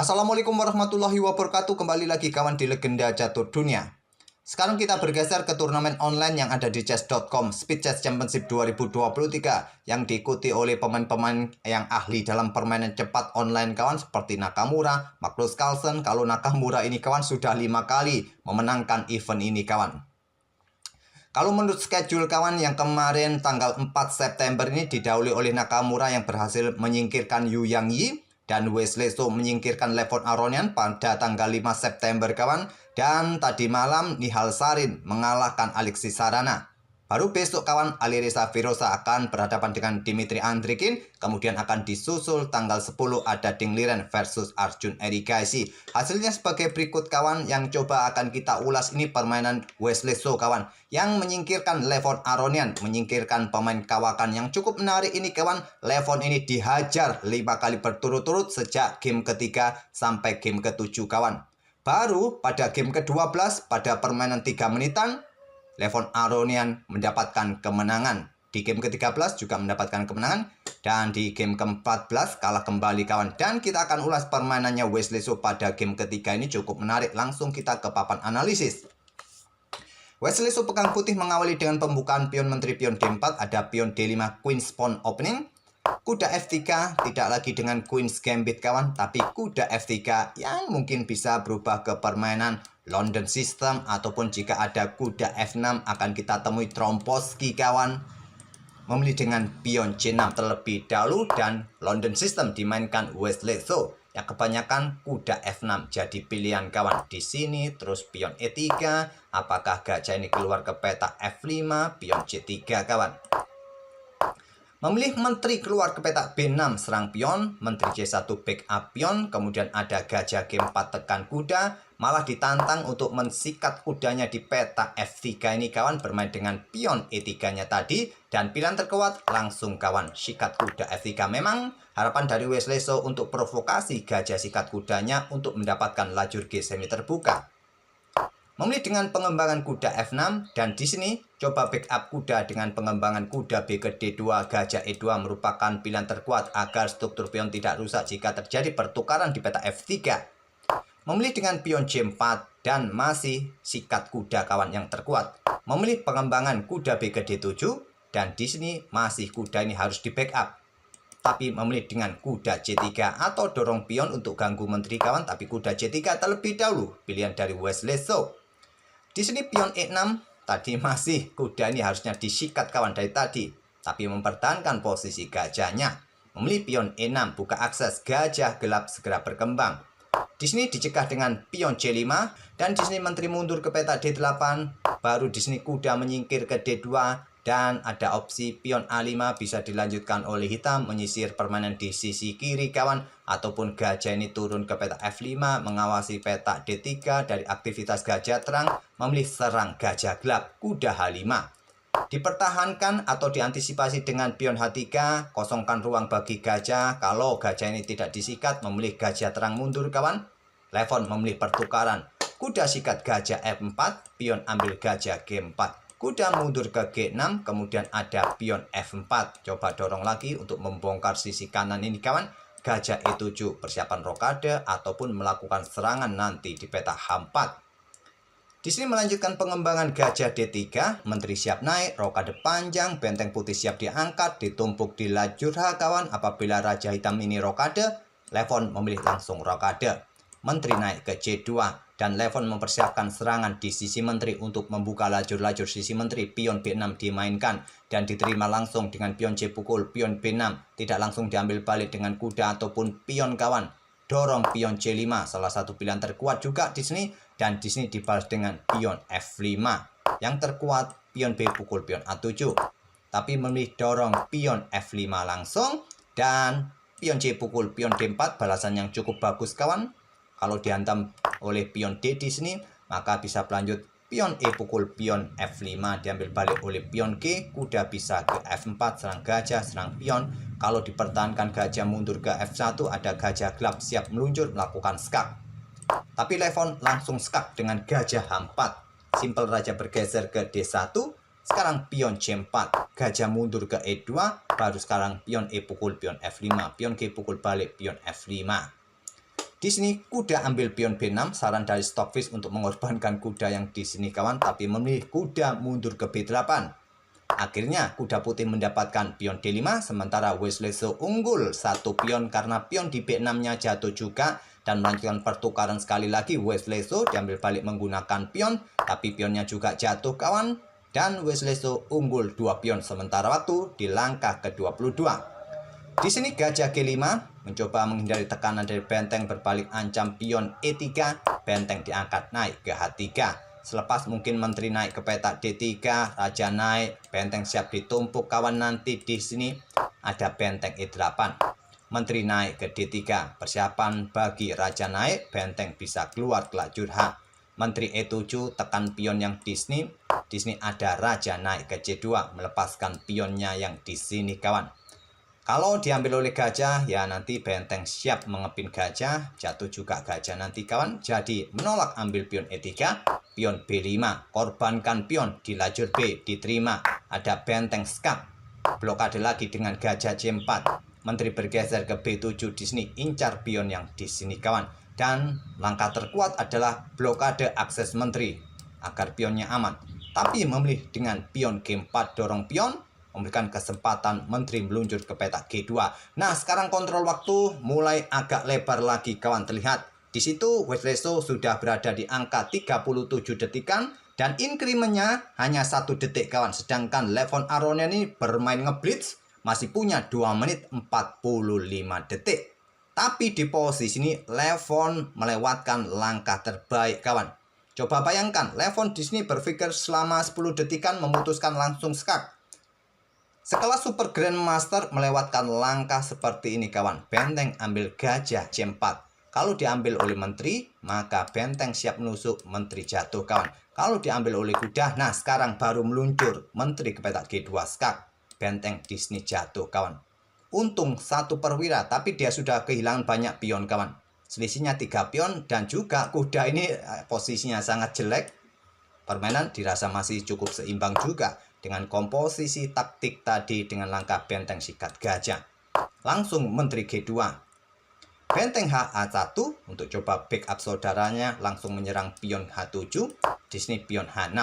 Assalamualaikum warahmatullahi wabarakatuh. Kembali lagi kawan di Legenda Catur Dunia. Sekarang kita bergeser ke turnamen online yang ada di chess.com Speed Chess Championship 2023 yang diikuti oleh pemain-pemain yang ahli dalam permainan cepat online kawan, seperti Nakamura, Magnus Carlsen. Kalau Nakamura ini kawan sudah 5 kali memenangkan event ini kawan. Kalau menurut schedule kawan, yang kemarin tanggal 4 September ini didahului oleh Nakamura yang berhasil menyingkirkan Yu Yang Yi, dan Wesley So menyingkirkan Levon Aronian pada tanggal 5 September kawan. Dan tadi malam Nihal Sarin mengalahkan Alexis Sarana. Baru besok kawan, Alireza Firoza akan berhadapan dengan Dimitri Andrikin. Kemudian akan disusul tanggal 10 ada Ding Liren versus Arjun Erigaisi. Hasilnya sebagai berikut kawan, yang coba akan kita ulas ini permainan Wesley So kawan, yang menyingkirkan Levon Aronian, menyingkirkan pemain kawakan. Yang cukup menarik ini kawan, Levon ini dihajar 5 kali berturut-turut sejak game ketiga sampai game ke-7 kawan. Baru pada game ke-12 pada permainan 3 menitan, Levon Aronian mendapatkan kemenangan. Di game ke-13 juga mendapatkan kemenangan. Dan di game ke-14 kalah kembali kawan. Dan kita akan ulas permainannya Wesley So pada game ketiga ini cukup menarik. Langsung kita ke papan analisis. Wesley So pegang putih mengawali dengan pembukaan pion menteri pion D4. Ada pion D5 Queen's Pawn Opening. Kuda F3 tidak lagi dengan Queen's Gambit kawan, tapi kuda F3 yang mungkin bisa berubah ke permainan London System, ataupun jika ada kuda F6 akan kita temui Tromboski kawan. Memilih dengan pion C6 terlebih dahulu dan London System dimainkan Wesley So. Ya, kebanyakan kuda F6 jadi pilihan kawan. Di sini terus pion E3, apakah gajah ini keluar ke peta F5, pion C3 kawan. Memilih menteri keluar ke peta B6 serang pion, menteri C1 backup pion, kemudian ada gajah G4 tekan kuda, malah ditantang untuk mensikat kudanya di peta F3 ini kawan, bermain dengan pion E3 nya tadi, dan pilihan terkuat langsung kawan sikat kuda F3. Memang harapan dari Wesley So untuk provokasi gajah sikat kudanya untuk mendapatkan lajur G semi terbuka. Memilih dengan pengembangan kuda F6, dan di sini coba backup kuda dengan pengembangan kuda B ke D2, gajah E2 merupakan pilihan terkuat agar struktur pion tidak rusak jika terjadi pertukaran di peta F3. Memilih dengan pion C4 dan masih sikat kuda kawan yang terkuat. Memilih pengembangan kuda B ke D7, dan di sini masih kuda ini harus di backup. Tapi memilih dengan kuda C3 atau dorong pion untuk ganggu menteri kawan, tapi kuda C3 terlebih dahulu, pilihan dari Wesley So. Di sini pion E6, tadi masih kuda ini harusnya disikat kawan dari tadi, tapi mempertahankan posisi gajahnya. Memilih pion E6 buka akses, gajah gelap segera berkembang. Di sini dicegah dengan pion C5, dan di sini menteri mundur ke peta D8, baru di sini kuda menyingkir ke D2, dan ada opsi pion A5 bisa dilanjutkan oleh hitam menyisir permainan di sisi kiri kawan, ataupun gajah ini turun ke peta F5 mengawasi peta D3 dari aktivitas gajah terang, memilih serang gajah gelap kuda H5. Dipertahankan atau diantisipasi dengan pion H3, kosongkan ruang bagi gajah. Kalau gajah ini tidak disikat, memilih gajah terang mundur kawan. Levon memilih pertukaran, kuda sikat gajah F4, pion ambil gajah G4. Kuda mundur ke G6, kemudian ada pion F4. Coba dorong lagi untuk membongkar sisi kanan ini kawan. Gajah E7 persiapan rokade ataupun melakukan serangan nanti di peta H4. Di sini melanjutkan pengembangan gajah D3, menteri siap naik, rokade panjang, benteng putih siap diangkat, ditumpuk di lajur H kawan. Apabila raja hitam ini rokade, Levon memilih langsung rokade. Menteri naik ke C2, dan Levon mempersiapkan serangan di sisi menteri untuk membuka lajur-lajur sisi menteri. Pion B6 dimainkan dan diterima langsung dengan pion C pukul, pion B6 tidak langsung diambil balik dengan kuda ataupun pion kawan. Dorong pion C5, salah satu pilihan terkuat juga di sini, dan di sini dibalas dengan pion F5. Yang terkuat pion B pukul, pion A7. Tapi memilih dorong pion F5 langsung, dan pion C pukul, pion D4 balasan yang cukup bagus kawan. Kalau dihantam oleh pion D di sini, maka bisa berlanjut pion E pukul, pion F5 diambil balik oleh pion G, kuda bisa ke F4, serang gajah, serang pion. Kalau dipertahankan gajah mundur ke F1, ada gajah gelap siap meluncur melakukan skak. Tapi Levon langsung skak dengan gajah H4. Simpel raja bergeser ke D1, sekarang pion C4, gajah mundur ke E2, baru sekarang pion E pukul, pion F5, pion G pukul balik, pion F5. Di sini kuda ambil pion B6, saran dari Stockfish untuk mengorbankan kuda yang di sini kawan, tapi memilih kuda mundur ke B8. Akhirnya kuda putih mendapatkan pion D5, sementara Wesleso unggul 1 pion karena pion di B6-nya jatuh juga. Dan melanjutkan pertukaran sekali lagi, Wesleso diambil balik menggunakan pion, tapi pionnya juga jatuh kawan. Dan Wesleso unggul 2 pion sementara waktu di langkah ke-22. Di sini gajah G5 mencoba menghindari tekanan dari benteng, berbalik ancam pion E3, benteng diangkat naik ke H3. Selepas mungkin menteri naik ke petak D3, raja naik, benteng siap ditumpuk kawan. Nanti di sini ada benteng E8. Menteri naik ke D3, persiapan bagi raja naik, benteng bisa keluar ke lajur H. Menteri E7 tekan pion yang di sini. Di sini ada raja naik ke C2, melepaskan pionnya yang di sini kawan. Kalau diambil oleh gajah, ya nanti benteng siap mengepin gajah, jatuh juga gajah nanti kawan. Jadi menolak ambil pion E3, pion B5, korbankan pion di lajur B, diterima. Ada benteng skak, blokade lagi dengan gajah C4. Menteri bergeser ke B7, di sini incar pion yang di sini kawan. Dan langkah terkuat adalah blokade akses menteri, agar pionnya aman. Tapi memilih dengan pion G4, dorong pion, memberikan kesempatan menteri meluncur ke petak G2. Nah, sekarang kontrol waktu mulai agak lebar lagi kawan. Terlihat di situ Wesleso sudah berada di angka 37 detikan dan incrementnya hanya 1 detik kawan. Sedangkan Levon Aronian ini bermain ngeblitz masih punya 2 menit 45 detik. Tapi di posisi ini Levon melewatkan langkah terbaik kawan. Coba bayangkan, Levon di sini berpikir selama 10 detikan memutuskan langsung skak. Sekelas Super Grandmaster melewatkan langkah seperti ini kawan. Benteng ambil gajah C4. Kalau diambil oleh menteri, maka benteng siap menusuk, menteri jatuh kawan. Kalau diambil oleh kuda, nah sekarang baru meluncur, menteri ke petak G2 skak. Benteng di sini jatuh kawan. Untung 1 perwira, tapi dia sudah kehilangan banyak pion kawan. Selisihnya 3 pion dan juga kuda ini posisinya sangat jelek. Permainan dirasa masih cukup seimbang juga dengan komposisi taktik tadi dengan langkah benteng sikat gajah. Langsung menteri G2. Benteng HA1 untuk coba backup saudaranya, langsung menyerang pion H7. Di sini pion H6.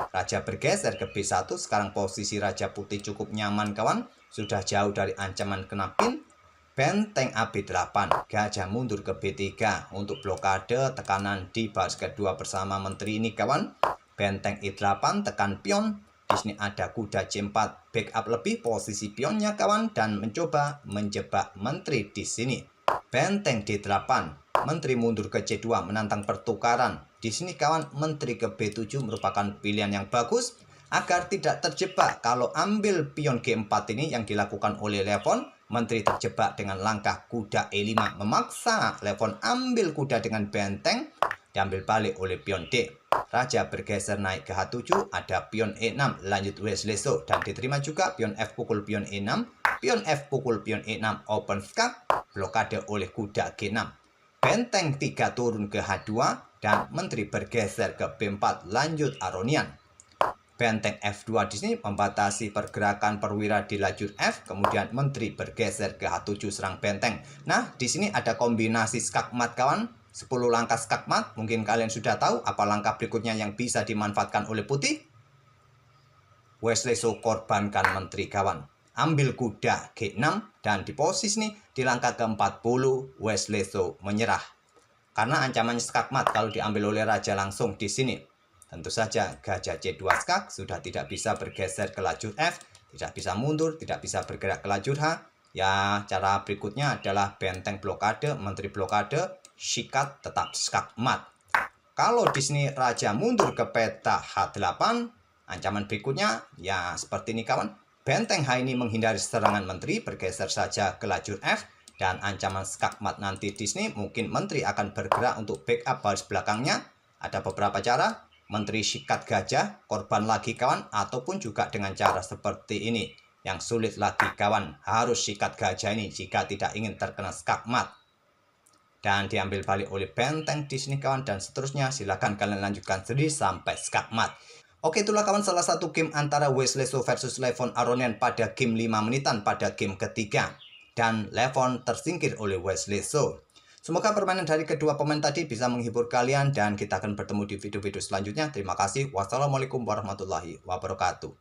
Raja bergeser ke B1, sekarang posisi raja putih cukup nyaman kawan. Sudah jauh dari ancaman kena pin. Benteng AB8, gajah mundur ke B3 untuk blokade tekanan di baris kedua bersama menteri ini kawan. Benteng E8 tekan pion. Di sini ada kuda C4, backup lebih posisi pionnya kawan dan mencoba menjebak menteri di sini. Benteng D8, menteri mundur ke C2 menantang pertukaran. Di sini kawan, menteri ke B7 merupakan pilihan yang bagus agar tidak terjebak. Kalau ambil pion G4 ini yang dilakukan oleh Levon, menteri terjebak dengan langkah kuda E5, memaksa Levon ambil kuda dengan benteng, diambil balik oleh pion D. Raja bergeser naik ke H7, ada pion E6, lanjut Wesleso, dan diterima juga pion F pukul pion E6, pion F pukul pion E6, open skak, blokade oleh kuda G6. Benteng 3 turun ke H2, dan menteri bergeser ke B4, lanjut Aronian. Benteng F2 di sini membatasi pergerakan perwira di lajur F, kemudian menteri bergeser ke H7 serang benteng. Nah, di sini ada kombinasi skakmat kawan. 10 langkah skakmat, mungkin kalian sudah tahu apa langkah berikutnya yang bisa dimanfaatkan oleh putih. Wesleso korbankan menteri kawan. Ambil kuda G6 dan di posisi ini di langkah ke-40 Wesleso menyerah. Karena ancamannya skakmat kalau diambil oleh raja langsung di sini. Tentu saja gajah C2 skak sudah tidak bisa bergeser ke lajur F, tidak bisa mundur, tidak bisa bergerak ke lajur H. Ya, cara berikutnya adalah benteng blokade, menteri blokade, sikat tetap skakmat. Kalau di sini raja mundur ke peta H8, ancaman berikutnya ya seperti ini kawan. Benteng H ini menghindari serangan menteri, bergeser saja ke lajur F, dan ancaman skakmat nanti di sini mungkin menteri akan bergerak untuk backup baris belakangnya. Ada beberapa cara, menteri sikat gajah, korban lagi kawan, ataupun juga dengan cara seperti ini. Yang sulit lagi kawan, harus sikat gajah ini jika tidak ingin terkena skakmat. Dan diambil balik oleh benteng di sini kawan, dan seterusnya. Silahkan kalian lanjutkan sendiri sampai skakmat. Oke, itulah kawan salah satu game antara Wesleso versus Levon Aronian pada game 5 menitan pada game ketiga. Dan Levon tersingkir oleh Wesleso. Semoga permainan dari kedua pemain tadi bisa menghibur kalian dan kita akan bertemu di video-video selanjutnya. Terima kasih. Wassalamualaikum warahmatullahi wabarakatuh.